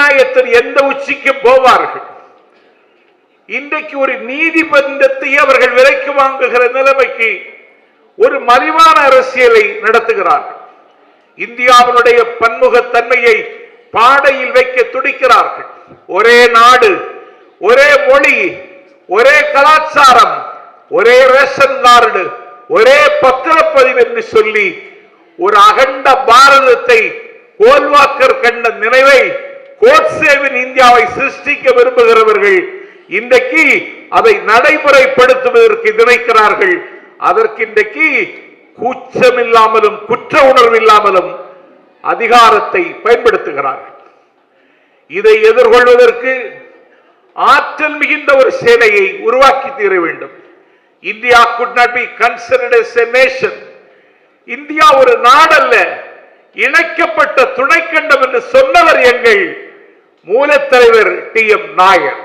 அநியாயத்தின் எந்த உச்சிக்கு போவார்கள்? இன்றைக்கு ஒரு நீதிமன்றத்தை அவர்கள் விலைக்கு வாங்குகிற நிலைமைக்கு ஒரு மலிவான அரசியலை நடத்துகிறார்கள். இந்தியாவினுடைய பன்முகத்தன்மையை பாடையில் வைக்க துடிக்கிறார்கள். ஒரே நாடு, ஒரே மொழி, ஒரே கலாச்சாரம், ஒரே ரேஷன் கார்டு, ஒரே பத்திரப்பதிவு என்று சொல்லி ஒரு அகண்ட பாரதத்தை கோல்வாக்கர் கண்ட நினைவை கோட்சேவின் இந்தியாவை சிருஷ்டிக்க விரும்புகிறவர்கள் இன்றைக்கு அதை நடைமுறைப்படுத்துவதற்கு நினைக்கிறார்கள். அதற்கு இன்றைக்கு கூச்சமில்லாமலும் குற்ற உணர்வு இல்லாமலும் அதிகாரத்தை பயன்படுத்துகிறார்கள். இதை எதிர்கொள்வதற்கு ஆற்றல் மிகுந்த ஒரு சேனையை உருவாக்கி தீர வேண்டும். India could not be considered as a nation. India ஒரு நாடல்ல, இணைக்கப்பட்ட துணைக்கண்டம் என்று சொன்னவர் எங்கள் மூலத்தலைவர் டி.எம். நாயர்.